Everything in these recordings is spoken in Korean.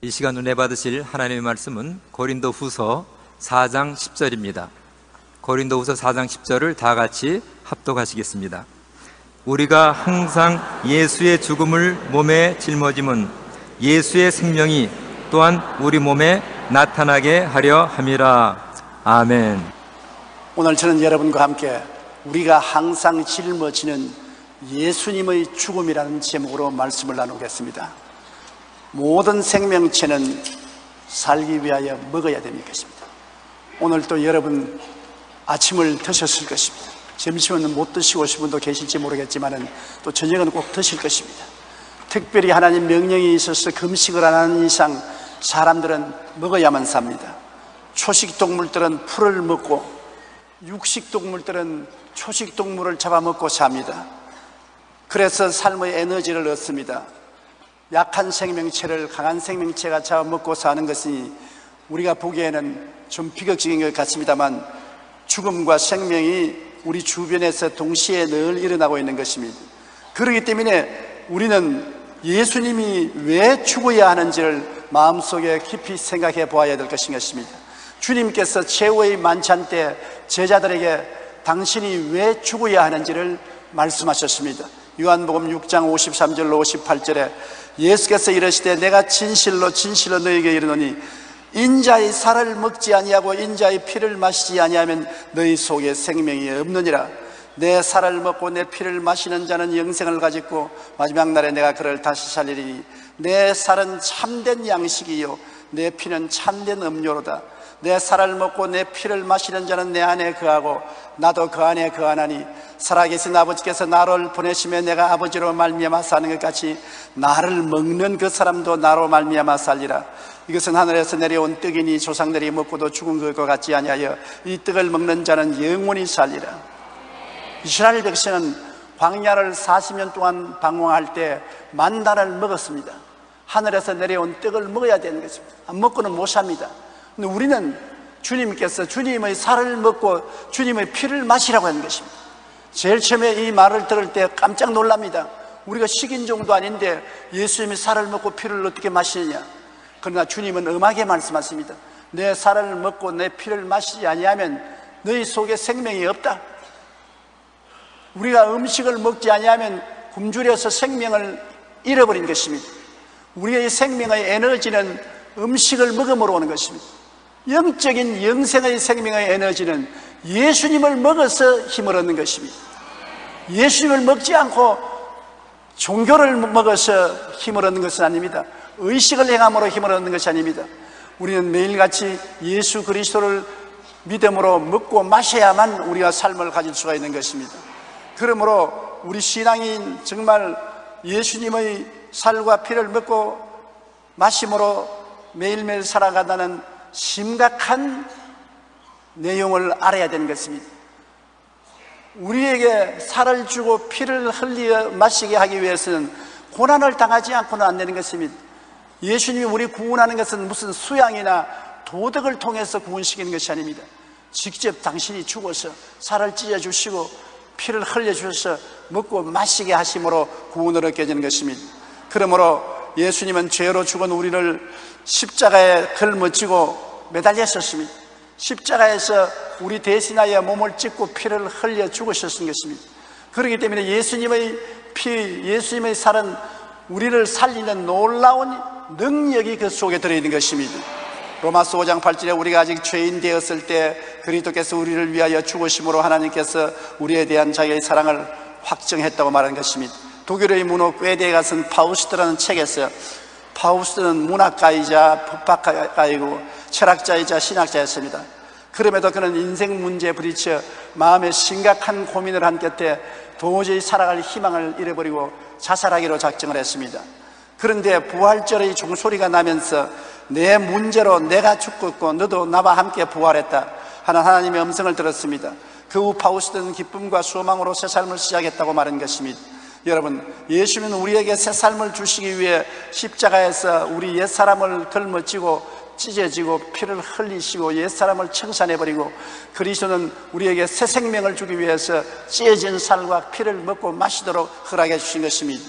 이 시간 은혜 받으실 하나님의 말씀은 고린도후서 4장 10절입니다. 고린도후서 4장 10절을 다 같이 합독하시겠습니다. 우리가 항상 예수의 죽음을 몸에 짊어짐은 예수의 생명이 또한 우리 몸에 나타나게 하려 함이라. 아멘. 오늘 저는 여러분과 함께 우리가 항상 짊어지는 예수님의 죽음이라는 제목으로 말씀을 나누겠습니다. 모든 생명체는 살기 위하여 먹어야 되는 것입니다. 오늘 또 여러분 아침을 드셨을 것입니다. 점심은 못 드시고 오신 분도 계실지 모르겠지만 또 저녁은 꼭 드실 것입니다. 특별히 하나님 명령이 있어서 금식을 안 하는 이상 사람들은 먹어야만 삽니다. 초식동물들은 풀을 먹고 육식동물들은 초식동물을 잡아먹고 삽니다. 그래서 삶의 에너지를 얻습니다. 약한 생명체를 강한 생명체가 잡아먹고 사는 것이 우리가 보기에는 좀 비극적인 것 같습니다만 죽음과 생명이 우리 주변에서 동시에 늘 일어나고 있는 것입니다. 그렇기 때문에 우리는 예수님이 왜 죽어야 하는지를 마음속에 깊이 생각해 보아야 될 것인 것입니다. 주님께서 최후의 만찬 때 제자들에게 당신이 왜 죽어야 하는지를 말씀하셨습니다. 요한복음 6장 53절로 58절에 예수께서 이르시되 내가 진실로 진실로 너희에게 이르노니 인자의 살을 먹지 아니하고 인자의 피를 마시지 아니하면 너희 속에 생명이 없느니라. 내 살을 먹고 내 피를 마시는 자는 영생을 가지고 마지막 날에 내가 그를 다시 살리리니 내 살은 참된 양식이요 내 피는 참된 음료로다. 내 살을 먹고 내 피를 마시는 자는 내 안에 거하고 나도 그 안에 거하나니 살아계신 아버지께서 나를 보내시며 내가 아버지로 말미암아 사는 것 같이 나를 먹는 그 사람도 나로 말미암아 살리라. 이것은 하늘에서 내려온 떡이니 조상들이 먹고도 죽은 것과 같지 아니하여 이 떡을 먹는 자는 영원히 살리라. 이스라엘 백성은 광야를 40년 동안 방황할 때 만나를 먹었습니다. 하늘에서 내려온 떡을 먹어야 되는 것입니다. 안 먹고는 못 삽니다. 근데 우리는 주님께서 주님의 살을 먹고 주님의 피를 마시라고 하는 것입니다. 제일 처음에 이 말을 들을 때 깜짝 놀랍니다. 우리가 식인종도 아닌데 예수님이 살을 먹고 피를 어떻게 마시느냐. 그러나 주님은 엄하게 말씀하십니다. 내 살을 먹고 내 피를 마시지 아니하면 너희 속에 생명이 없다. 우리가 음식을 먹지 아니하면 굶주려서 생명을 잃어버린 것입니다. 우리의 생명의 에너지는 음식을 먹음으로 오는 것입니다. 영적인 영생의 생명의 에너지는 예수님을 먹어서 힘을 얻는 것입니다. 예수님을 먹지 않고 종교를 먹어서 힘을 얻는 것은 아닙니다. 의식을 행함으로 힘을 얻는 것이 아닙니다. 우리는 매일같이 예수 그리스도를 믿음으로 먹고 마셔야만 우리가 삶을 가질 수가 있는 것입니다. 그러므로 우리 신앙인 정말 예수님의 살과 피를 먹고 마심으로 매일매일 살아가다는 심각한 내용을 알아야 되는 것입니다. 우리에게 살을 주고 피를 흘려 마시게 하기 위해서는 고난을 당하지 않고는 안 되는 것입니다. 예수님이 우리 구원하는 것은 무슨 수양이나 도덕을 통해서 구원시키는 것이 아닙니다. 직접 당신이 죽어서 살을 찢어주시고 피를 흘려주셔서 먹고 마시게 하심으로 구원을 얻게 되는 것입니다. 그러므로 예수님은 죄로 죽은 우리를 십자가에 걸머쥐고 매달렸었습니다. 십자가에서 우리 대신하여 몸을 찢고 피를 흘려 죽으셨던 것입니다. 그렇기 때문에 예수님의 피, 예수님의 살은 우리를 살리는 놀라운 능력이 그 속에 들어있는 것입니다. 로마서 5장 8절에 우리가 아직 죄인 되었을 때 그리스도께서 우리를 위하여 죽으심으로 하나님께서 우리에 대한 자기의 사랑을 확정했다고 말하는 것입니다. 독일의 문호 꿰데가 쓴 파우스트라는 책에서, 파우스트는 문학가이자 법학가이고 철학자이자 신학자였습니다. 그럼에도 그는 인생 문제에 부딪혀 마음에 심각한 고민을 한 끝에 도저히 살아갈 희망을 잃어버리고 자살하기로 작정을 했습니다. 그런데 부활절의 종소리가 나면서 내 문제로 내가 죽었고 너도 나와 함께 부활했다 하는 하나님의 음성을 들었습니다. 그 후 파우스트는 기쁨과 소망으로 새 삶을 시작했다고 말한 것입니다. 여러분, 예수님은 우리에게 새 삶을 주시기 위해 십자가에서 우리 옛사람을 걸머쥐고 찢어지고 피를 흘리시고 옛사람을 청산해버리고, 그리스도는 우리에게 새 생명을 주기 위해서 찢어진 살과 피를 먹고 마시도록 허락해 주신 것입니다.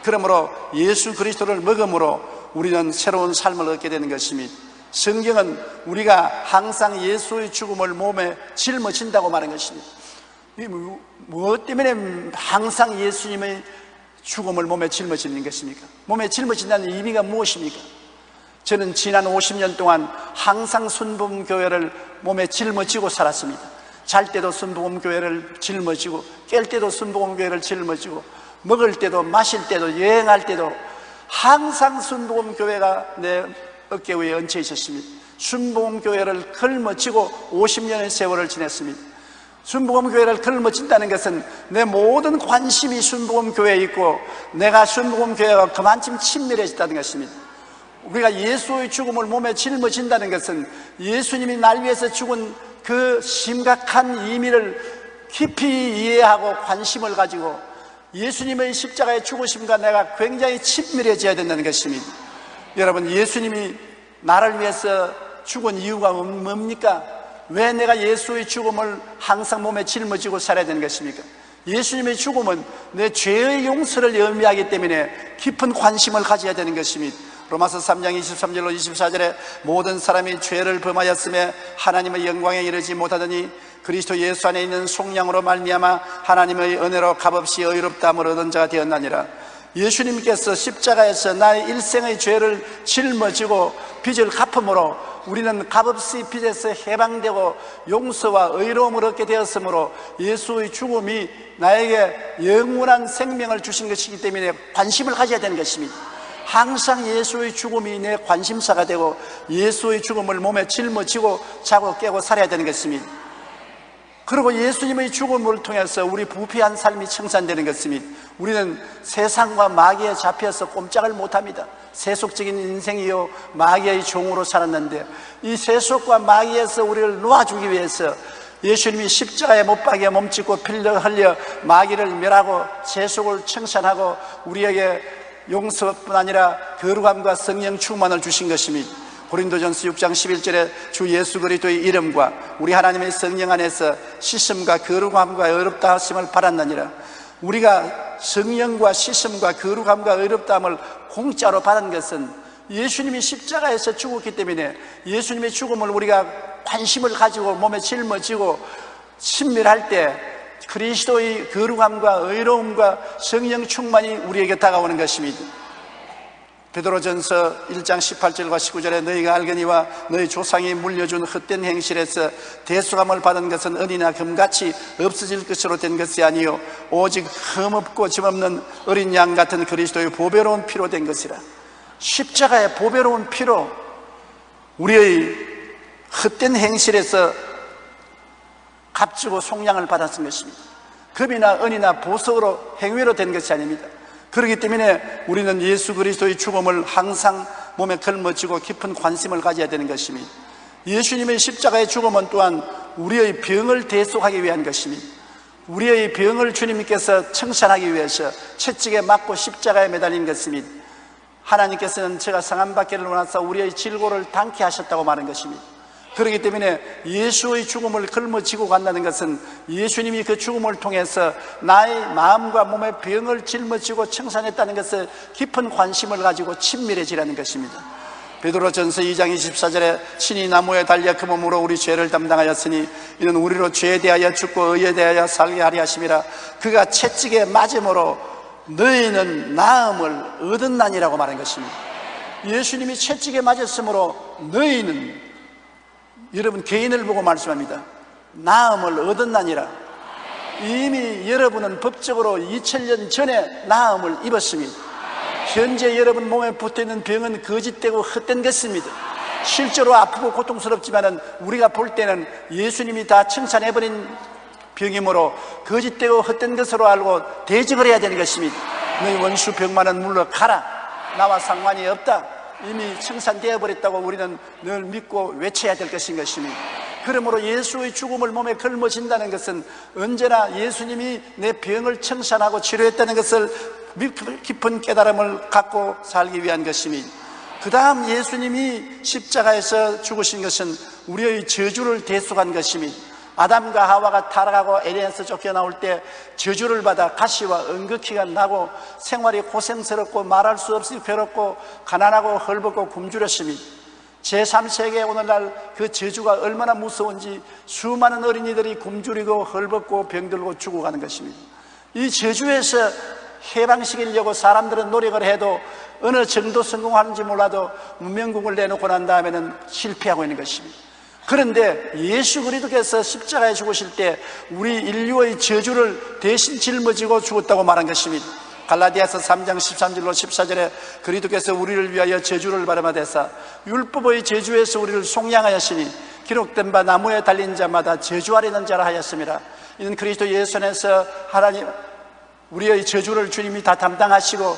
그러므로 예수 그리스도를 먹음으로 우리는 새로운 삶을 얻게 되는 것입니다. 성경은 우리가 항상 예수의 죽음을 몸에 짊어진다고 말한 것입니다. 무엇 때문에 항상 예수님의 죽음을 몸에 짊어지는 것입니까? 몸에 짊어진다는 의미가 무엇입니까? 저는 지난 50년 동안 항상 순복음교회를 몸에 짊어지고 살았습니다. 잘 때도 순복음교회를 짊어지고, 깰 때도 순복음교회를 짊어지고, 먹을 때도 마실 때도 여행할 때도 항상 순복음교회가 내 어깨 위에 얹혀 있었습니다. 순복음교회를 걸머쥐고 50년의 세월을 지냈습니다. 순복음교회를 걸머진다는 것은 내 모든 관심이 순복음교회에 있고 내가 순복음교회가 그만큼 친밀해졌다는 것입니다. 우리가 예수의 죽음을 몸에 짊어진다는 것은 예수님이 날 위해서 죽은 그 심각한 의미를 깊이 이해하고 관심을 가지고 예수님의 십자가의 죽으심과 내가 굉장히 친밀해져야 된다는 것입니다. 여러분, 예수님이 나를 위해서 죽은 이유가 뭡니까? 왜 내가 예수의 죽음을 항상 몸에 짊어지고 살아야 되는 것입니까? 예수님의 죽음은 내 죄의 용서를 의미하기 때문에 깊은 관심을 가져야 되는 것입니다. 로마서 3장 23절로 24절에 모든 사람이 죄를 범하였음에 하나님의 영광에 이르지 못하더니 그리스도 예수 안에 있는 속량으로 말미암아 하나님의 은혜로 값없이 의롭다함을 얻은 자가 되었나니라. 예수님께서 십자가에서 나의 일생의 죄를 짊어지고 빚을 갚음으로 우리는 값없이 빚에서 해방되고 용서와 의로움을 얻게 되었으므로 예수의 죽음이 나에게 영원한 생명을 주신 것이기 때문에 관심을 가져야 되는 것입니다. 항상 예수의 죽음이 내 관심사가 되고 예수의 죽음을 몸에 짊어지고 자고 깨고 살아야 되는 것입니다. 그리고 예수님의 죽음을 통해서 우리 부패한 삶이 청산되는 것입니다. 우리는 세상과 마귀에 잡혀서 꼼짝을 못합니다. 세속적인 인생이요 마귀의 종으로 살았는데 이 세속과 마귀에서 우리를 놓아주기 위해서 예수님이 십자가에 못 박여 몸짓고 피를 흘려 마귀를 멸하고 세속을 청산하고 우리에게 용서뿐 아니라 거룩함과 성령 충만을 주신 것입니다. 고린도전서 6장 11절에 주 예수 그리스도의 이름과 우리 하나님의 성령 안에서 씻음과 거룩함과 의롭다 하심을 받았느니라. 우리가 성령과 씻음과 거룩함과 의롭다함을 공짜로 받은 것은 예수님이 십자가에서 죽었기 때문에 예수님의 죽음을 우리가 관심을 가지고 몸에 짊어지고 친밀할 때 그리스도의 거룩함과 의로움과 성령 충만이 우리에게 다가오는 것입니다. 베드로전서 1장 18절과 19절에 너희가 알거니와 너희 조상이 물려준 헛된 행실에서 대속함을 받은 것은 은이나 금같이 없어질 것으로 된 것이 아니요 오직 흠없고 짐없는 어린 양 같은 그리스도의 보배로운 피로 된 것이라. 십자가의 보배로운 피로 우리의 헛된 행실에서 값지고 속량을 받았은 것입니다. 금이나 은이나 보석으로 행위로 된 것이 아닙니다. 그렇기 때문에 우리는 예수 그리스도의 죽음을 항상 몸에 걸머쥐고 깊은 관심을 가져야 되는 것입니다. 예수님의 십자가의 죽음은 또한 우리의 병을 대속하기 위한 것입니다. 우리의 병을 주님께서 청산하기 위해서 채찍에 맞고 십자가에 매달린 것입니다. 하나님께서는 제가 상한 받기를 원하사 우리의 질고를 당케 하셨다고 말한 것입니다. 그렇기 때문에 예수의 죽음을 걸머쥐고 간다는 것은 예수님이 그 죽음을 통해서 나의 마음과 몸의 병을 짊어지고 청산했다는 것을 깊은 관심을 가지고 친밀해지라는 것입니다. 베드로전서 2장 24절에 친히 나무에 달려 그 몸으로 우리 죄를 담당하였으니 이는 우리로 죄에 대하여 죽고 의에 대하여 살게 하려 하심이라. 그가 채찍에 맞음으로 너희는 나음을 얻었나니라고 말한 것입니다. 예수님이 채찍에 맞았으므로 너희는, 여러분 개인을 보고 말씀합니다. 나음을 얻었나니라. 이미 여러분은 법적으로 2000년 전에 나음을 입었습니다. 현재 여러분 몸에 붙어있는 병은 거짓되고 헛된 것입니다. 실제로 아프고 고통스럽지만 우리가 볼 때는 예수님이 다 청산해버린 병이므로 거짓되고 헛된 것으로 알고 대적을 해야 되는 것입니다. 너희 원수 병만은 물러가라. 나와 상관이 없다. 이미 청산되어 버렸다고 우리는 늘 믿고 외쳐야 될 것인 것입니다. 그러므로 예수의 죽음을 몸에 걸머진다는 것은 언제나 예수님이 내 병을 청산하고 치료했다는 것을 깊은 깨달음을 갖고 살기 위한 것입니다. 그 다음 예수님이 십자가에서 죽으신 것은 우리의 저주를 대속한 것입니다. 아담과 하와가 타락하고 에덴에서 쫓겨나올 때 저주를 받아 가시와 응급기가 나고 생활이 고생스럽고 말할 수 없이 괴롭고 가난하고 헐벗고 굶주렸습니다. 제3세기에 오늘날 그 저주가 얼마나 무서운지 수많은 어린이들이 굶주리고 헐벗고 병들고 죽어가는 것입니다. 이 저주에서 해방시키려고 사람들은 노력을 해도 어느 정도 성공하는지 몰라도 문명국을 내놓고 난 다음에는 실패하고 있는 것입니다. 그런데 예수 그리스도께서 십자가에 죽으실 때 우리 인류의 저주를 대신 짊어지고 죽었다고 말한 것입니다. 갈라디아서 3장 13절로 14절에 그리스도께서 우리를 위하여 저주를 받으마 되사 율법의 저주에서 우리를 속량하였으니 기록된 바 나무에 달린 자마다 저주하려는 자라 하였습니다. 이는 그리스도 예수 안에서 하나님 우리의 저주를 주님이 다 담당하시고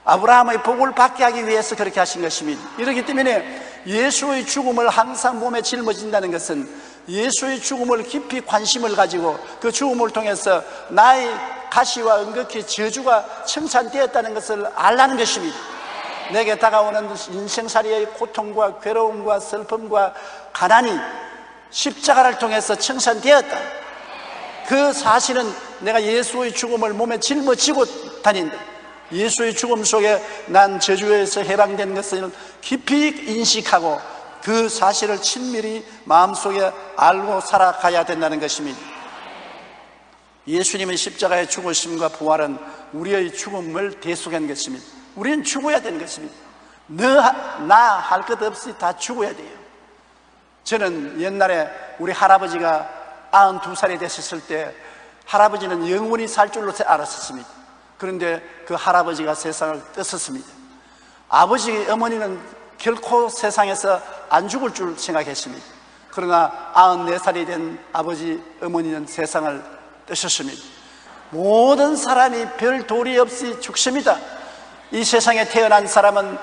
아브라함의 복을 받게 하기 위해서 그렇게 하신 것입니다. 이렇기 때문에 예수의 죽음을 항상 몸에 짊어진다는 것은 예수의 죽음을 깊이 관심을 가지고 그 죽음을 통해서 나의 가시와 응급히 저주가 청산되었다는 것을 알라는 것입니다. 내게 다가오는 인생살이의 고통과 괴로움과 슬픔과 가난이 십자가를 통해서 청산되었다. 그 사실은 내가 예수의 죽음을 몸에 짊어지고 다닌다. 예수의 죽음 속에 난 저주에서 해방된 것을 깊이 인식하고 그 사실을 친밀히 마음속에 알고 살아가야 된다는 것입니다. 예수님의 십자가의 죽으심과 부활은 우리의 죽음을 대속한 것입니다. 우리는 죽어야 되는 것입니다. 나 할 것 없이 다 죽어야 돼요. 저는 옛날에 우리 할아버지가 92살이 되셨을 때 할아버지는 영원히 살 줄로 알았었습니다. 그런데 그 할아버지가 세상을 떠섰습니다. 아버지 어머니는 결코 세상에서 안 죽을 줄 생각했습니다. 그러나 94살이 된 아버지 어머니는 세상을 떠셨습니다. 모든 사람이 별 도리 없이 죽습니다. 이 세상에 태어난 사람은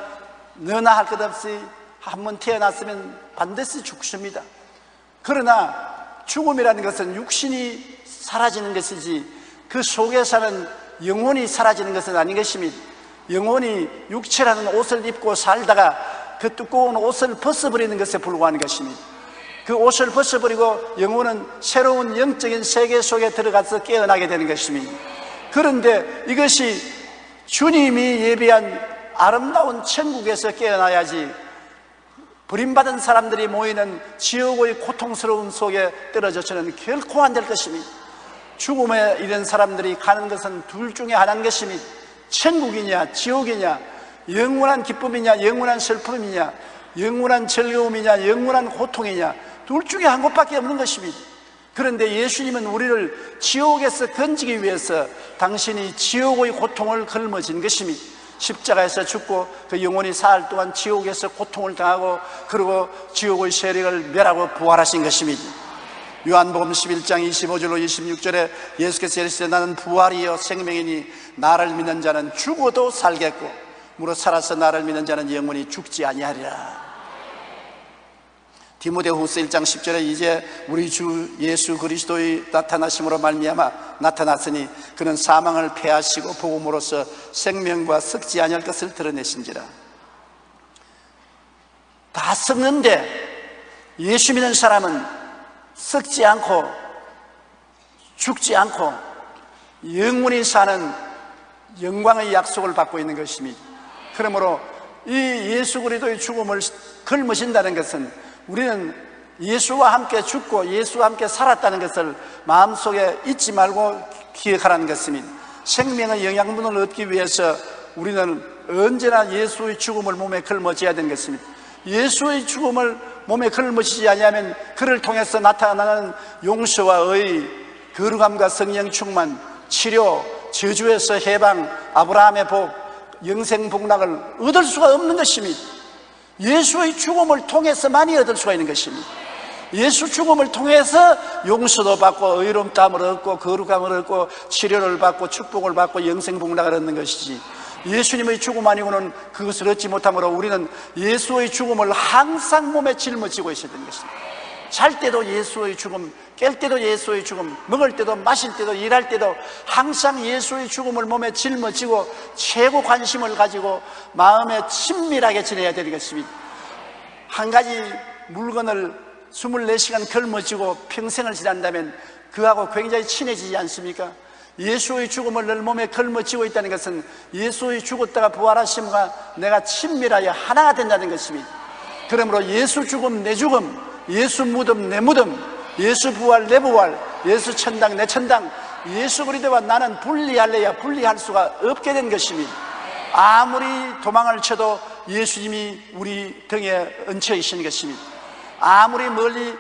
너나 할 것 없이 한번 태어났으면 반드시 죽습니다. 그러나 죽음이라는 것은 육신이 사라지는 것이지 그 속에서는 영혼이 사라지는 것은 아닌 것입니다. 영혼이 육체라는 옷을 입고 살다가 그 두꺼운 옷을 벗어버리는 것에 불과한 것입니다. 그 옷을 벗어버리고 영혼은 새로운 영적인 세계 속에 들어가서 깨어나게 되는 것입니다. 그런데 이것이 주님이 예비한 아름다운 천국에서 깨어나야지 버림받은 사람들이 모이는 지옥의 고통스러운 속에 떨어져서는 결코 안 될 것입니다. 죽음에 이른 사람들이 가는 것은 둘 중에 하나인 것입니다. 천국이냐 지옥이냐, 영원한 기쁨이냐 영원한 슬픔이냐, 영원한 즐거움이냐 영원한 고통이냐, 둘 중에 한 곳밖에 없는 것입니다. 그런데 예수님은 우리를 지옥에서 건지기 위해서 당신이 지옥의 고통을 걸머진 것입니다. 십자가에서 죽고 그 영혼이 사흘 동안 지옥에서 고통을 당하고 그리고 지옥의 세력을 멸하고 부활하신 것입니다. 요한복음 11장 25절로 26절에 예수께서 이르시되 나는 부활이요 생명이니 나를 믿는 자는 죽어도 살겠고 무릇 살아서 나를 믿는 자는 영원히 죽지 아니하리라. 디모데후서 1장 10절에 이제 우리 주 예수 그리스도의 나타나심으로 말미암아 나타났으니 그는 사망을 패하시고 복음으로써 생명과 썩지 아니할 것을 드러내신지라. 다 썩는데 예수 믿는 사람은 썩지 않고 죽지 않고 영원히 사는 영광의 약속을 받고 있는 것입니다. 그러므로 이 예수 그리스도의 죽음을 걸머신다는 것은 우리는 예수와 함께 죽고 예수와 함께 살았다는 것을 마음속에 잊지 말고 기억하라는 것입니다. 생명의 영양분을 얻기 위해서 우리는 언제나 예수의 죽음을 몸에 걸머져야 되는 것입니다. 예수의 죽음을 몸에 걸머지지 아니하면 그를 통해서 나타나는 용서와 의, 거룩함과 성령 충만, 치료, 저주에서 해방, 아브라함의 복, 영생 복락을 얻을 수가 없는 것입니다. 예수의 죽음을 통해서만이 얻을 수가 있는 것입니다. 예수 죽음을 통해서 용서도 받고 의로움을 얻고 거룩함을 얻고 치료를 받고 축복을 받고 영생 복락을 얻는 것이지, 예수님의 죽음 아니고는 그것을 얻지 못하므로 우리는 예수의 죽음을 항상 몸에 짊어지고 있어야 되는 것입니다. 잘 때도 예수의 죽음, 깰 때도 예수의 죽음, 먹을 때도 마실 때도 일할 때도 항상 예수의 죽음을 몸에 짊어지고 최고 관심을 가지고 마음에 친밀하게 지내야 되는 것입니다. 한 가지 물건을 24시간 걸머쥐고 평생을 지난다면 그하고 굉장히 친해지지 않습니까? 예수의 죽음을 늘 몸에 걸머쥐고 있다는 것은 예수의 죽었다가 부활하심과 내가 친밀하여 하나가 된다는 것입니다. 그러므로 예수 죽음 내 죽음, 예수 무덤 내 무덤, 예수 부활 내 부활, 예수 천당 내 천당, 예수 그리스도와 나는 분리할래야 분리할 수가 없게 된 것입니다. 아무리 도망을 쳐도 예수님이 우리 등에 얹혀 있는 것입니다. 아무리 멀리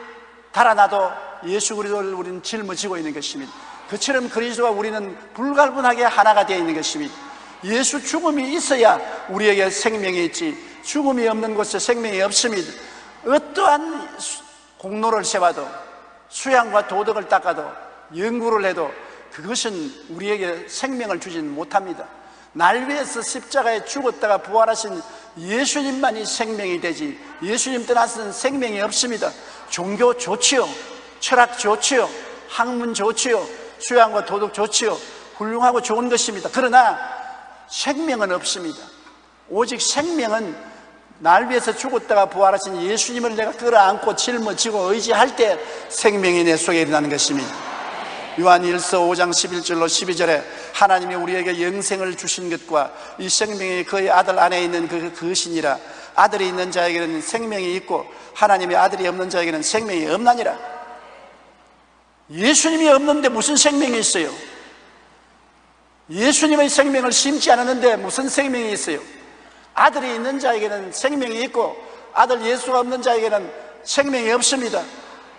달아나도 예수 그리스도를 우리는 짊어지고 있는 것입니다. 그처럼 그리스도와 우리는 불가분하게 하나가 되어 있는 것입니다. 예수 죽음이 있어야 우리에게 생명이 있지, 죽음이 없는 곳에 생명이 없습니다. 어떠한 공로를 세워도, 수양과 도덕을 닦아도, 연구를 해도 그것은 우리에게 생명을 주지는 못합니다. 날 위해서 십자가에 죽었다가 부활하신 예수님만이 생명이 되지, 예수님 떠나서는 생명이 없습니다. 종교 좋지요, 철학 좋지요, 학문 좋지요, 수양과 도덕 좋지요, 훌륭하고 좋은 것입니다. 그러나 생명은 없습니다. 오직 생명은 날 위해서 죽었다가 부활하신 예수님을 내가 끌어안고 짊어지고 의지할 때 생명이 내 속에 일어나는 것입니다. 요한일서 5장 11절로 12절에 하나님이 우리에게 영생을 주신 것과 이 생명이 그의 아들 안에 있는 그것이니라. 아들이 있는 자에게는 생명이 있고 하나님의 아들이 없는 자에게는 생명이 없나니라. 예수님이 없는데 무슨 생명이 있어요? 예수님의 생명을 심지 않았는데 무슨 생명이 있어요? 아들이 있는 자에게는 생명이 있고 아들 예수가 없는 자에게는 생명이 없습니다.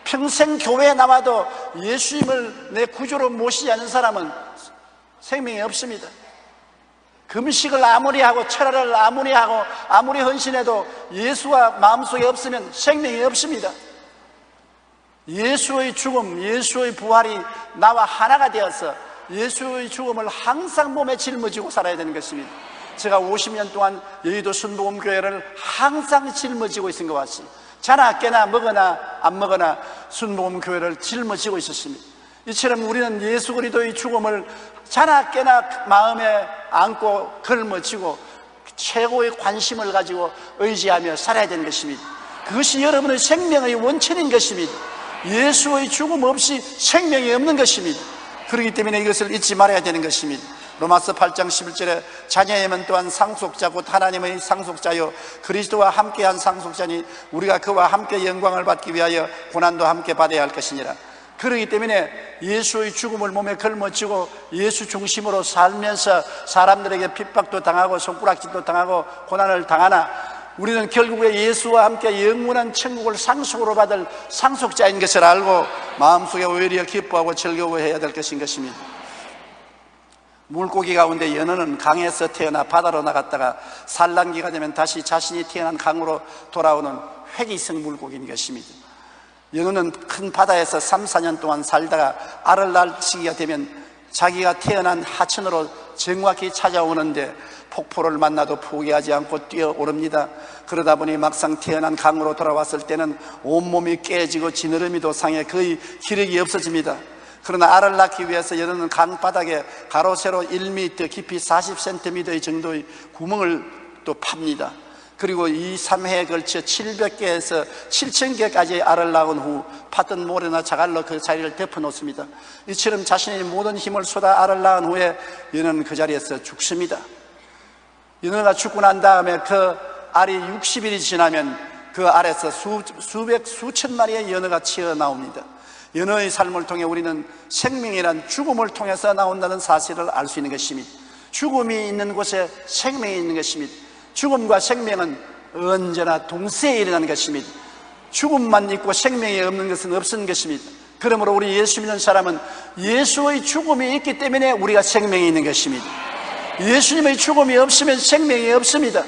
평생 교회에 나와도 예수님을 내 구주로 모시지 않은 사람은 생명이 없습니다. 금식을 아무리 하고 철야를 아무리 하고 아무리 헌신해도 예수가 마음속에 없으면 생명이 없습니다. 예수의 죽음, 예수의 부활이 나와 하나가 되어서 예수의 죽음을 항상 몸에 짊어지고 살아야 되는 것입니다. 제가 50년 동안 여의도 순복음교회를 항상 짊어지고 있은 것 같습니다. 자나 깨나 먹거나 안 먹거나 순복음교회를 짊어지고 있었습니다. 이처럼 우리는 예수 그리스도의 죽음을 자나 깨나 마음에 안고 걸머쥐고 최고의 관심을 가지고 의지하며 살아야 되는 것입니다. 그것이 여러분의 생명의 원천인 것입니다. 예수의 죽음 없이 생명이 없는 것입니다. 그렇기 때문에 이것을 잊지 말아야 되는 것입니다. 로마서 8장 11절에 자녀에면 또한 상속자 곧 하나님의 상속자요 그리스도와 함께한 상속자니 우리가 그와 함께 영광을 받기 위하여 고난도 함께 받아야 할 것이니라. 그렇기 때문에 예수의 죽음을 몸에 걸머쥐고 예수 중심으로 살면서 사람들에게 핍박도 당하고 손가락질도 당하고 고난을 당하나 우리는 결국에 예수와 함께 영원한 천국을 상속으로 받을 상속자인 것을 알고 마음속에 오히려 기뻐하고 즐거워해야 될 것인 것입니다. 물고기 가운데 연어는 강에서 태어나 바다로 나갔다가 산란기가 되면 다시 자신이 태어난 강으로 돌아오는 회귀성 물고기인 것입니다. 연어는 큰 바다에서 3, 4년 동안 살다가 알을 낳을 시기가 되면 자기가 태어난 하천으로 정확히 찾아오는데 폭포를 만나도 포기하지 않고 뛰어오릅니다. 그러다 보니 막상 태어난 강으로 돌아왔을 때는 온몸이 깨지고 지느러미도 상해 거의 기력이 없어집니다. 그러나 알을 낳기 위해서 연어는 강바닥에 가로 세로 1m 깊이 40cm 정도의 구멍을 또 팝니다. 그리고 2, 3회에 걸쳐 700개에서 7000개까지 알을 낳은 후 팠던 모래나 자갈로 그 자리를 덮어 놓습니다. 이처럼 자신의 모든 힘을 쏟아 알을 낳은 후에 연어는 그 자리에서 죽습니다. 연어가 죽고 난 다음에 그 알이 60일이 지나면 그 알에서 수백, 수천 마리의 연어가 튀어나옵니다. 연어의 삶을 통해 우리는 생명이란 죽음을 통해서 나온다는 사실을 알 수 있는 것입니다. 죽음이 있는 곳에 생명이 있는 것입니다. 죽음과 생명은 언제나 동시에 일어나는 것입니다. 죽음만 있고 생명이 없는 것은 없는 것입니다. 그러므로 우리 예수 믿는 사람은 예수의 죽음이 있기 때문에 우리가 생명이 있는 것입니다. 예수님의 죽음이 없으면 생명이 없습니다.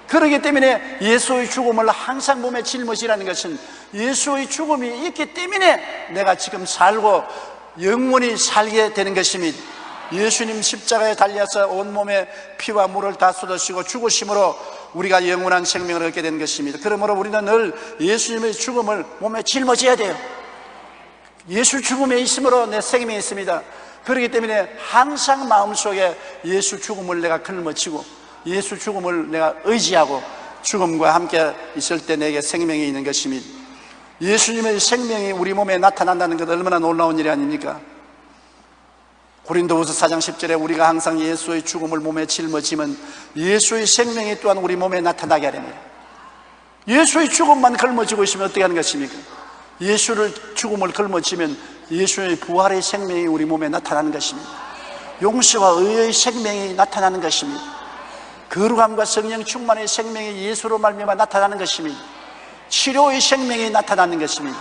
그렇기 때문에 예수의 죽음을 항상 몸에 짊어지라는 것은 예수의 죽음이 있기 때문에 내가 지금 살고 영원히 살게 되는 것입니다. 예수님 십자가에 달려서 온몸에 피와 물을 다 쏟으시고 죽으심으로 우리가 영원한 생명을 얻게 된 것입니다. 그러므로 우리는 늘 예수님의 죽음을 몸에 짊어져야 돼요. 예수 죽음에 있으므로 내 생명이 있습니다. 그렇기 때문에 항상 마음속에 예수 죽음을 내가 걸머쥐고 예수 죽음을 내가 의지하고 죽음과 함께 있을 때 내게 생명이 있는 것입니다. 예수님의 생명이 우리 몸에 나타난다는 것 얼마나 놀라운 일이 아닙니까? 고린도후서 4장 10절에 우리가 항상 예수의 죽음을 몸에 짊어지면 예수의 생명이 또한 우리 몸에 나타나게 하려니라. 예수의 죽음만 걸머지고 있으면 어떻게 하는 것입니까? 예수를 죽음을 걸머지면 예수의 부활의 생명이 우리 몸에 나타나는 것입니다. 용서와 의의 생명이 나타나는 것입니다. 거룩함과 성령 충만의 생명이 예수로 말미암아 나타나는 것입니다. 치료의 생명이 나타나는 것입니다.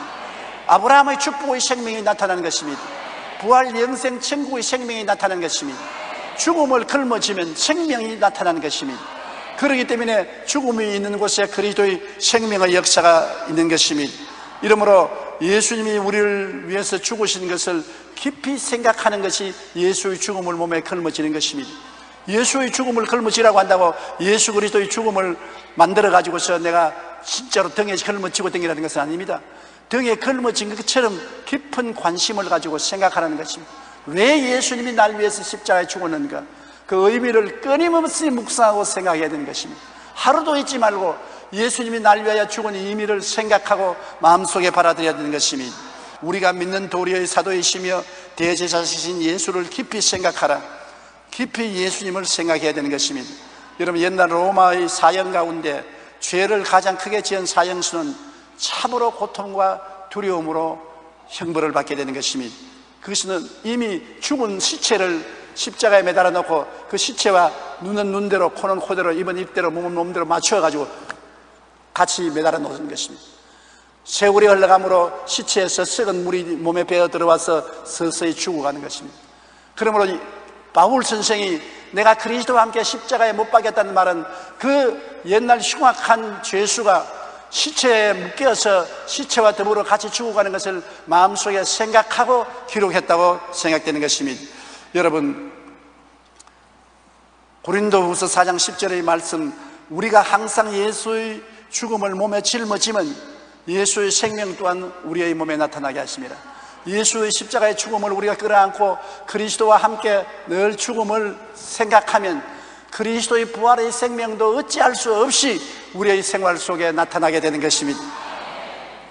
아브라함의 축복의 생명이 나타나는 것입니다. 부활 영생 천국의 생명이 나타나는 것입니다. 죽음을 걸머지면 생명이 나타나는 것입니다. 그렇기 때문에 죽음이 있는 곳에 그리스도의 생명의 역사가 있는 것입니다. 이러므로 예수님이 우리를 위해서 죽으신 것을 깊이 생각하는 것이 예수의 죽음을 몸에 걸머지는 것입니다. 예수의 죽음을 걸머지라고 한다고 예수 그리스도의 죽음을 만들어 가지고서 내가 진짜로 등에 걸머지고 다니라는 것은 아닙니다. 등에 걸머진 것처럼 깊은 관심을 가지고 생각하라는 것입니다. 왜 예수님이 날 위해서 십자가에 죽었는가? 그 의미를 끊임없이 묵상하고 생각해야 되는 것입니다. 하루도 잊지 말고 예수님이 날 위하여 죽은 의미를 생각하고 마음속에 받아들여야 되는 것입니다. 우리가 믿는 도리의 사도이시며 대제사장이신 예수를 깊이 생각하라. 깊이 예수님을 생각해야 되는 것입니다. 여러분, 옛날 로마의 사형 가운데 죄를 가장 크게 지은 사형수는 참으로 고통과 두려움으로 형벌을 받게 되는 것입니다. 그것은 이미 죽은 시체를 십자가에 매달아 놓고 그 시체와 눈은 눈대로, 코는 코대로, 입은 입대로, 몸은 몸대로 맞춰가지고 같이 매달아 놓은 것입니다. 세월이 흘러감으로 시체에서 썩은 물이 몸에 배어 들어와서 서서히 죽어가는 것입니다. 그러므로 바울 선생이 내가 그리스도와 함께 십자가에 못 박혔다는 말은 그 옛날 흉악한 죄수가 시체에 묶여서 시체와 더불어 같이 죽어가는 것을 마음속에 생각하고 기록했다고 생각되는 것입니다. 여러분, 고린도후서 4장 10절의 말씀, 우리가 항상 예수의 죽음을 몸에 짊어지면 예수의 생명 또한 우리의 몸에 나타나게 하십니다. 예수의 십자가의 죽음을 우리가 끌어안고 그리스도와 함께 늘 죽음을 생각하면 그리스도의 부활의 생명도 어찌할 수 없이 우리의 생활 속에 나타나게 되는 것입니다.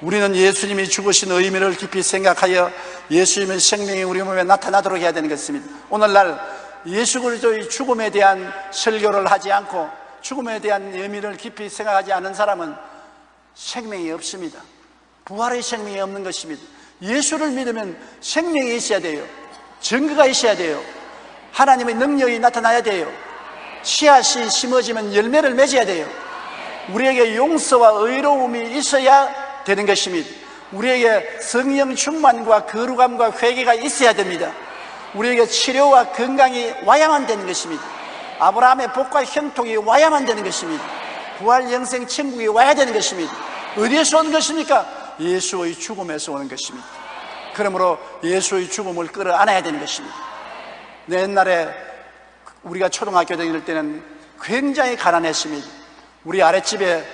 우리는 예수님이 죽으신 의미를 깊이 생각하여 예수님의 생명이 우리 몸에 나타나도록 해야 되는 것입니다. 오늘날 예수 그리스도의 죽음에 대한 설교를 하지 않고 죽음에 대한 의미를 깊이 생각하지 않은 사람은 생명이 없습니다. 부활의 생명이 없는 것입니다. 예수를 믿으면 생명이 있어야 돼요. 증거가 있어야 돼요. 하나님의 능력이 나타나야 돼요. 씨앗이 심어지면 열매를 맺어야 돼요. 우리에게 용서와 의로움이 있어야 되는 것입니다. 우리에게 성령 충만과 거룩함과 회개가 있어야 됩니다. 우리에게 치료와 건강이 와야만 되는 것입니다. 아브라함의 복과 형통이 와야만 되는 것입니다. 부활 영생 천국이 와야 되는 것입니다. 어디에서 오는 것입니까? 예수의 죽음에서 오는 것입니다. 그러므로 예수의 죽음을 끌어안아야 되는 것입니다. 옛날에 우리가 초등학교 다닐 때는 굉장히 가난했습니다. 우리 아랫집에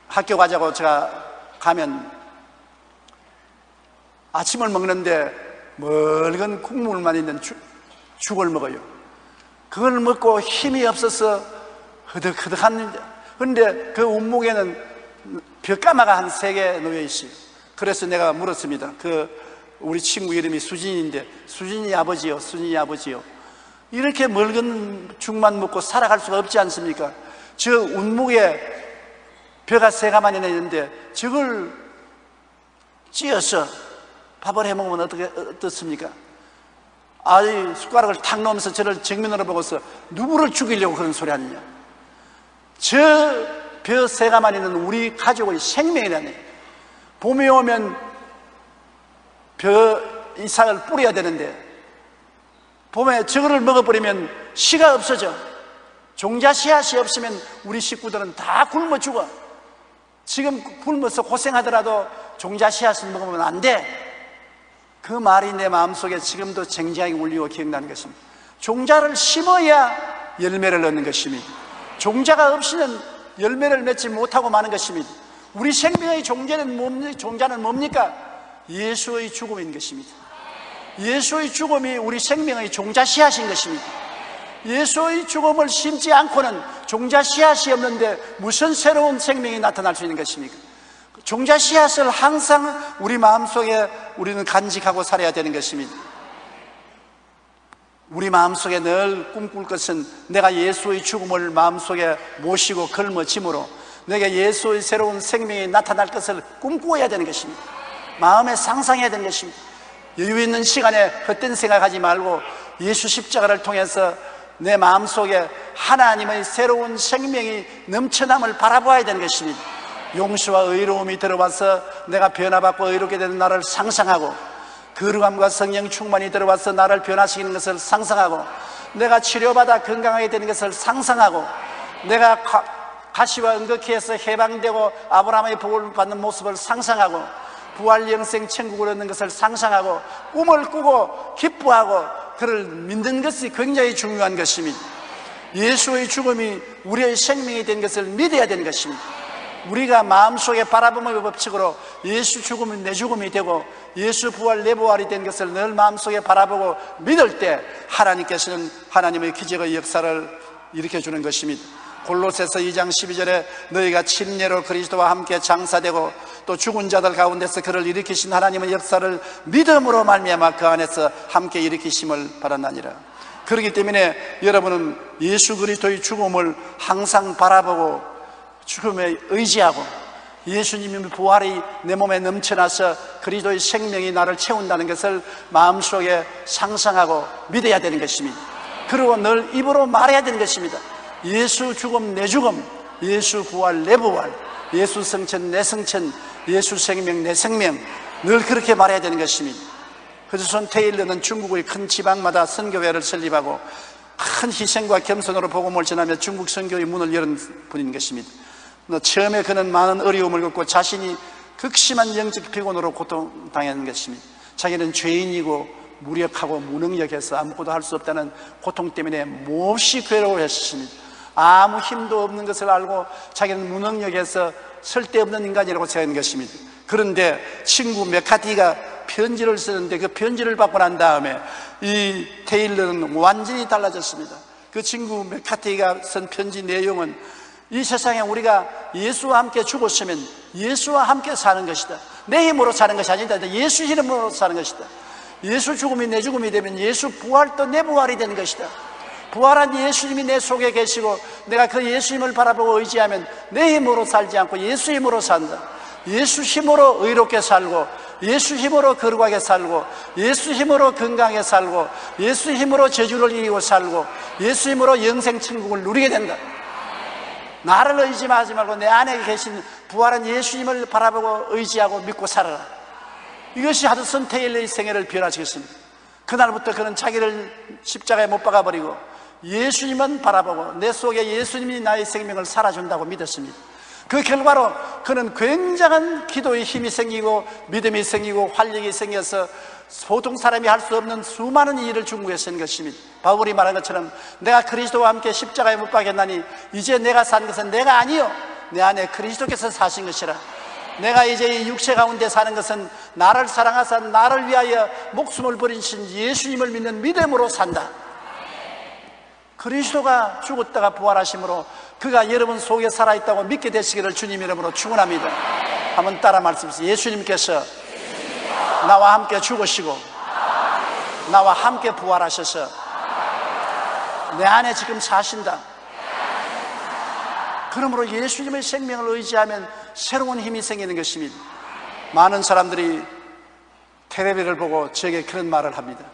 학교 가자고 제가 가면 아침을 먹는데 묽은 국물만 있는 죽을 먹어요. 그걸 먹고 힘이 없어서 허덕허덕한, 그런데 그 운목에는 벽가마가 한 3개 놓여 있어요. 그래서 내가 물었습니다. 우리 친구 이름이 수진인데, 수진이 아버지요, 수진이 아버지요, 이렇게 묽은 죽만 먹고 살아갈 수가 없지 않습니까? 저 운목에 벼가 3가만 있는데 저걸 찧어서 밥을 해먹으면 어떻습니까? 아이 숟가락을 탁 넣으면서 저를 정면으로 보고서 누구를 죽이려고 그런 소리 하느냐. 저 벼 3가만 있는 우리 가족의 생명이라네. 봄이 오면 벼 이삭을 뿌려야 되는데 봄에 저거를 먹어버리면 씨가 없어져. 종자 씨앗이 없으면 우리 식구들은 다 굶어 죽어. 지금 굶어서 고생하더라도 종자 씨앗을 먹으면 안 돼. 그 말이 내 마음속에 지금도 쟁쟁하게 울리고 기억나는 것입니다. 종자를 심어야 열매를 얻는 것입니다. 종자가 없이는 열매를 맺지 못하고 마는 것입니다. 우리 생명의 종자는 뭡니까? 예수의 죽음인 것입니다. 예수의 죽음이 우리 생명의 종자 씨앗인 것입니다. 예수의 죽음을 심지 않고는 종자 씨앗이 없는데 무슨 새로운 생명이 나타날 수 있는 것입니까? 종자 씨앗을 항상 우리 마음속에 우리는 간직하고 살아야 되는 것입니다. 우리 마음속에 늘 꿈꿀 것은 내가 예수의 죽음을 마음속에 모시고 걸머짐으로 내게 예수의 새로운 생명이 나타날 것을 꿈꾸어야 되는 것입니다. 마음에 상상해야 되는 것입니다. 여유 있는 시간에 헛된 생각하지 말고 예수 십자가를 통해서 내 마음속에 하나님의 새로운 생명이 넘쳐남을 바라보아야 되는 것입니다. 용서와 의로움이 들어와서 내가 변화받고 의롭게 되는 나를 상상하고, 거룩함과 성령 충만이 들어와서 나를 변화시키는 것을 상상하고, 내가 치료받아 건강하게 되는 것을 상상하고, 내가 가시와 응급히해서 해방되고 아브라함의 복을 받는 모습을 상상하고, 부활 영생 천국을 얻는 것을 상상하고, 꿈을 꾸고 기뻐하고 그를 믿는 것이 굉장히 중요한 것입니다. 예수의 죽음이 우리의 생명이 된 것을 믿어야 되는 것입니다. 우리가 마음속에 바라봄의 법칙으로 예수 죽음은 내 죽음이 되고 예수 부활 내 부활이 된 것을 늘 마음속에 바라보고 믿을 때 하나님께서는 하나님의 기적의 역사를 일으켜주는 것입니다. 골로새서 2장 12절에 너희가 침례로 그리스도와 함께 장사되고 또 죽은 자들 가운데서 그를 일으키신 하나님의 역사를 믿음으로 말미암아 그 안에서 함께 일으키심을 바라나니라. 그렇기 때문에 여러분은 예수 그리스도의 죽음을 항상 바라보고 죽음에 의지하고 예수님의 부활이 내 몸에 넘쳐나서 그리스도의 생명이 나를 채운다는 것을 마음속에 상상하고 믿어야 되는 것입니다. 그리고 늘 입으로 말해야 되는 것입니다. 예수 죽음 내 죽음, 예수 부활 내 부활, 예수 성천 내 성천, 예수 생명 내 생명, 늘 그렇게 말해야 되는 것입니다. 그래서 손 테일러는 중국의 큰 지방마다 선교회를 설립하고 큰 희생과 겸손으로 복음을 전하며 중국 선교의 문을 열은 분인 것입니다. 처음에 그는 많은 어려움을 겪고 자신이 극심한 영적 피곤으로 고통당하는 것입니다. 자기는 죄인이고 무력하고 무능력해서 아무것도 할 수 없다는 고통 때문에 몹시 괴로워했습니다. 아무 힘도 없는 것을 알고 자기는 무능력해서 쓸데없는 인간이라고 생각하는 것입니다. 그런데 친구 메카티가 편지를 쓰는데 그 편지를 받고 난 다음에 이 테일러는 완전히 달라졌습니다. 그 친구 메카티가 쓴 편지 내용은 이 세상에 우리가 예수와 함께 죽었으면 예수와 함께 사는 것이다. 내 힘으로 사는 것이 아니다. 예수 이름으로 사는 것이다. 예수 죽음이 내 죽음이 되면 예수 부활도 내 부활이 되는 것이다. 부활한 예수님이 내 속에 계시고 내가 그 예수님을 바라보고 의지하면 내 힘으로 살지 않고 예수 힘으로 산다. 예수 힘으로 의롭게 살고 예수 힘으로 거룩하게 살고 예수 힘으로 건강하게 살고 예수 힘으로 저주를 이기고 살고 예수 힘으로 영생 천국을 누리게 된다. 나를 의지하지 말고 내 안에 계신 부활한 예수님을 바라보고 의지하고 믿고 살아라. 이것이 하드슨 테일러의 생애를 변화시켰습니다. 그날부터 그는 자기를 십자가에 못 박아버리고 예수님은 바라보고 내 속에 예수님이 나의 생명을 살아준다고 믿었습니다. 그 결과로 그는 굉장한 기도의 힘이 생기고 믿음이 생기고 활력이 생겨서 보통 사람이 할 수 없는 수많은 일을 중국에서 한 것입니다. 바울이 말한 것처럼 내가 그리스도와 함께 십자가에 못 박였나니 이제 내가 산 것은 내가 아니요 내 안에 그리스도께서 사신 것이라. 내가 이제 이 육체 가운데 사는 것은 나를 사랑하사 나를 위하여 목숨을 버리신 예수님을 믿는 믿음으로 산다. 그리스도가 죽었다가 부활하심으로 그가 여러분 속에 살아있다고 믿게 되시기를 주님 이름으로 축원합니다. 한번 따라 말씀하세요. 예수님께서 나와 함께 죽으시고 나와 함께 부활하셔서 내 안에 지금 사신다. 그러므로 예수님의 생명을 의지하면 새로운 힘이 생기는 것입니다. 많은 사람들이 텔레비를 보고 저에게 그런 말을 합니다.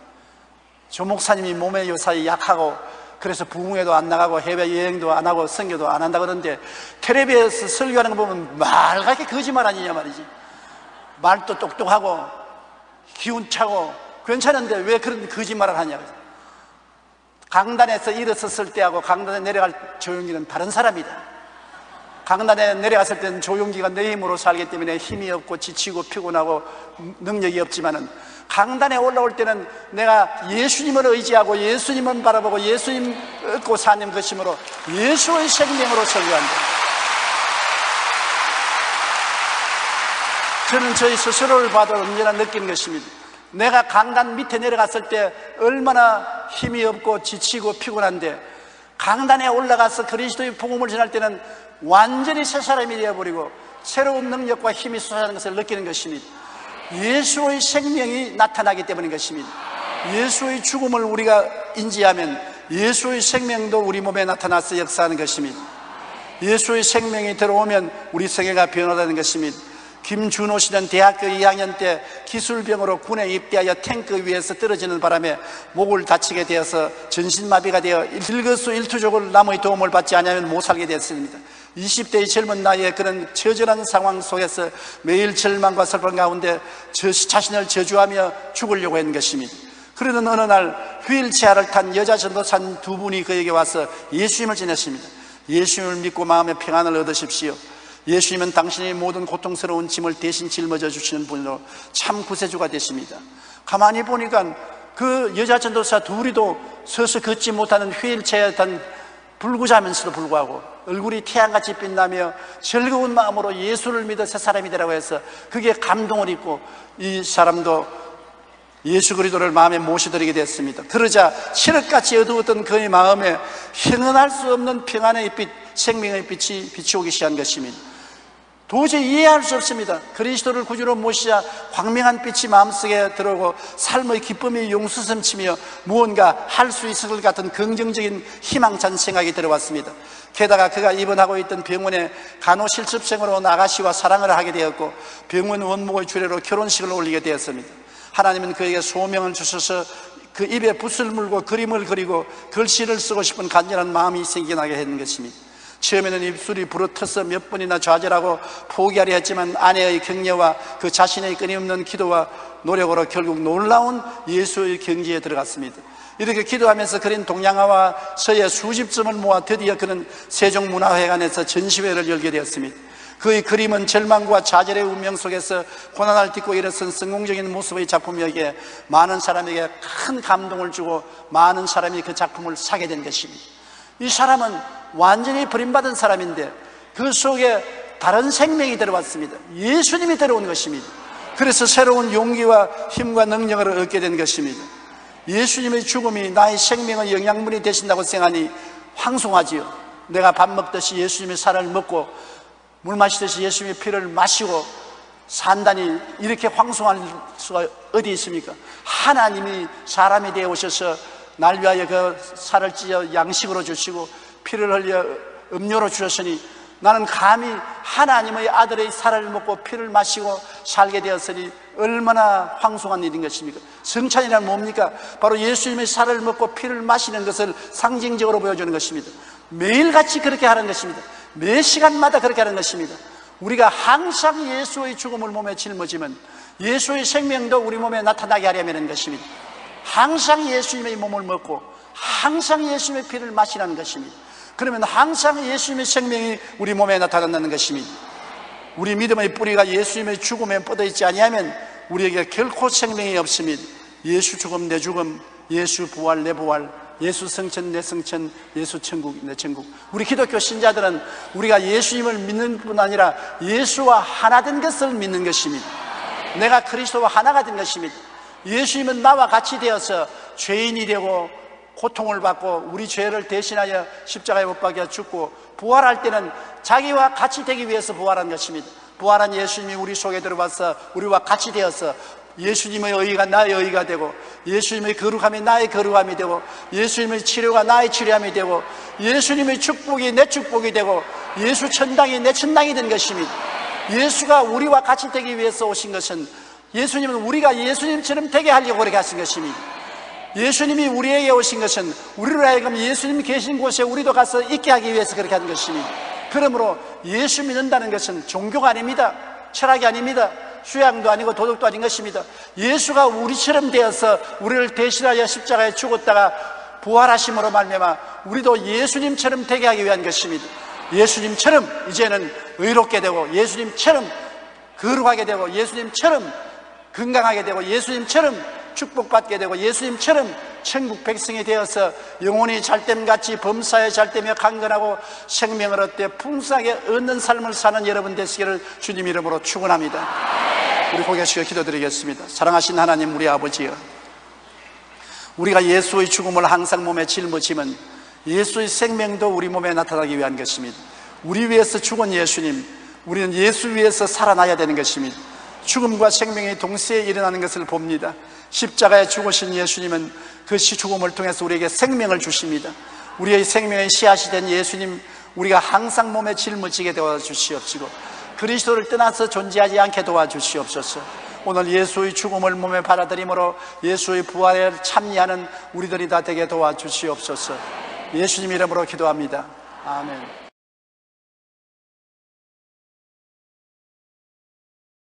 조 목사님이 몸에 요사이 약하고 그래서 부흥회도 안 나가고 해외여행도 안 하고 선교도 안 한다 그러는데 텔레비에서 설교하는 거 보면 말같이 거짓말 아니냐 말이지. 말도 똑똑하고 기운차고 괜찮은데 왜 그런 거짓말을 하냐. 강단에서 일어섰을 때하고 강단에 내려갈 조용기는 다른 사람이다. 강단에 내려갔을 때는 조용기가 내 힘으로 살기 때문에 힘이 없고 지치고 피곤하고 능력이 없지만은 강단에 올라올 때는 내가 예수님을 의지하고 예수님을 바라보고 예수님 얻고 사는 것이므로 예수의 생명으로 설교한다. 저는 저희 스스로를 봐도 언제나 느끼는 것입니다. 내가 강단 밑에 내려갔을 때 얼마나 힘이 없고 지치고 피곤한데 강단에 올라가서 그리스도의 복음을 전할 때는 완전히 새 사람이 되어버리고 새로운 능력과 힘이 솟아나는 것을 느끼는 것입니다. 예수의 생명이 나타나기 때문인 것입니다. 예수의 죽음을 우리가 인지하면 예수의 생명도 우리 몸에 나타나서 역사하는 것입니다. 예수의 생명이 들어오면 우리 생애가 변화되는 것입니다. 김준호 씨는 대학교 2학년 때 기술병으로 군에 입대하여 탱크 위에서 떨어지는 바람에 목을 다치게 되어서 전신마비가 되어 일거수일투족을 남의 도움을 받지 않으면 못 살게 되었습니다. 20대의 젊은 나이에 그런 처절한 상황 속에서 매일 절망과 슬픔 가운데 자신을 저주하며 죽으려고 했는 것입니다. 그러던 어느 날 휠체어를 탄 여자 전도사 두 분이 그에게 와서 예수님을 전했습니다. 예수님을 믿고 마음의 평안을 얻으십시오. 예수님은 당신의 모든 고통스러운 짐을 대신 짊어져 주시는 분으로 참 구세주가 되십니다. 가만히 보니까 그 여자 전도사 둘이도 서서 걷지 못하는 휠체어에 탄 불구자면서도 불구하고 얼굴이 태양같이 빛나며 즐거운 마음으로 예수를 믿어 새 사람이 되라고 해서 그게 감동을 입고 이 사람도 예수 그리스도를 마음에 모셔드리게 됐습니다. 그러자 칠흑같이 어두웠던 그의 마음에 형언할 수 없는 평안의 빛, 생명의 빛이 비추기 시작한 것입니다. 도저히 이해할 수 없습니다. 그리스도를 구주로 모시자 광명한 빛이 마음속에 들어오고 삶의 기쁨이 용수섬치며 무언가 할 수 있을 것 같은 긍정적인 희망찬 생각이 들어왔습니다. 게다가 그가 입원하고 있던 병원에 간호실습생으로 아가씨와 사랑을 하게 되었고 병원 원목의 주례로 결혼식을 올리게 되었습니다. 하나님은 그에게 소명을 주셔서 그 입에 붓을 물고 그림을 그리고 글씨를 쓰고 싶은 간절한 마음이 생겨나게 했는 것입니다. 처음에는 입술이 부르터서 몇 번이나 좌절하고 포기하려 했지만 아내의 격려와 그 자신의 끊임없는 기도와 노력으로 결국 놀라운 예수의 경지에 들어갔습니다. 이렇게 기도하면서 그린 동양화와 서예 수십 점을 모아 드디어 그는 세종문화회관에서 전시회를 열게 되었습니다. 그의 그림은 절망과 좌절의 운명 속에서 고난을 딛고 일어선 성공적인 모습의 작품이기에 많은 사람에게 큰 감동을 주고 많은 사람이 그 작품을 사게 된 것입니다. 이 사람은 완전히 버림받은 사람인데 그 속에 다른 생명이 들어왔습니다. 예수님이 들어온 것입니다. 그래서 새로운 용기와 힘과 능력을 얻게 된 것입니다. 예수님의 죽음이 나의 생명의 영양분이 되신다고 생각하니 황송하지요. 내가 밥 먹듯이 예수님의 살을 먹고 물 마시듯이 예수님의 피를 마시고 산다니 이렇게 황송할 수가 어디 있습니까? 하나님이 사람이 되어 오셔서 날 위하여 그 살을 찢어 양식으로 주시고 피를 흘려 음료로 주셨으니 나는 감히 하나님의 아들의 살을 먹고 피를 마시고 살게 되었으니 얼마나 황송한 일인 것입니까? 성찬이란 뭡니까? 바로 예수님의 살을 먹고 피를 마시는 것을 상징적으로 보여주는 것입니다. 매일같이 그렇게 하는 것입니다. 매 시간마다 그렇게 하는 것입니다. 우리가 항상 예수의 죽음을 몸에 짊어지면 예수의 생명도 우리 몸에 나타나게 하려면 하는 것입니다. 항상 예수님의 몸을 먹고 항상 예수님의 피를 마시라는 것입니다. 그러면 항상 예수님의 생명이 우리 몸에 나타난다는 것입니다. 우리 믿음의 뿌리가 예수님의 죽음에 뻗어있지 아니하면 우리에게 결코 생명이 없습니다. 예수 죽음 내 죽음, 예수 부활 내 부활, 예수 성천 내 성천, 예수 천국 내 천국. 우리 기독교 신자들은 우리가 예수님을 믿는 뿐 아니라 예수와 하나 된 것을 믿는 것입니다. 내가 그리스도와 하나가 된 것입니다. 예수님은 나와 같이 되어서 죄인이 되고 고통을 받고 우리 죄를 대신하여 십자가에 못 박혀 죽고 부활할 때는 자기와 같이 되기 위해서 부활한 것입니다. 부활한 예수님이 우리 속에 들어와서 우리와 같이 되어서 예수님의 의의가 나의 의의가 되고 예수님의 거룩함이 나의 거룩함이 되고 예수님의 치료가 나의 치료함이 되고 예수님의 축복이 내 축복이 되고 예수 천당이 내 천당이 된 것입니다. 예수가 우리와 같이 되기 위해서 오신 것은 예수님은 우리가 예수님처럼 되게 하려고 그렇게 하신 것입니다. 예수님이 우리에게 오신 것은 우리로 하여금 예수님 계신 곳에 우리도 가서 있게 하기 위해서 그렇게 하는 것입니다. 그러므로 예수 믿는다는 것은 종교가 아닙니다. 철학이 아닙니다. 수양도 아니고 도덕도 아닌 것입니다. 예수가 우리처럼 되어서 우리를 대신하여 십자가에 죽었다가 부활하심으로 말미암아 우리도 예수님처럼 되게 하기 위한 것입니다. 예수님처럼 이제는 의롭게 되고 예수님처럼 거룩하게 되고 예수님처럼 건강하게 되고 예수님처럼 축복받게 되고 예수님처럼 천국 백성이 되어서 영혼이 잘됨같이 범사에 잘되며 강건하고 생명을 얻되 풍성하게 얻는 삶을 사는 여러분 되시기를 주님 이름으로 축원합니다. 우리 고개 숙여 기도드리겠습니다. 사랑하신 하나님 우리 아버지여, 우리가 예수의 죽음을 항상 몸에 짊어지면 예수의 생명도 우리 몸에 나타나기 위한 것입니다. 우리 위해서 죽은 예수님, 우리는 예수 위에서 살아나야 되는 것입니다. 죽음과 생명이 동시에 일어나는 것을 봅니다. 십자가에 죽으신 예수님은 그 죽음을 통해서 우리에게 생명을 주십니다. 우리의 생명의 씨앗이 된 예수님, 우리가 항상 몸에 짊어지게 도와주시옵시고 그리스도를 떠나서 존재하지 않게 도와주시옵소서. 오늘 예수의 죽음을 몸에 받아들임으로 예수의 부활에 참여하는 우리들이 다 되게 도와주시옵소서. 예수님 이름으로 기도합니다. 아멘.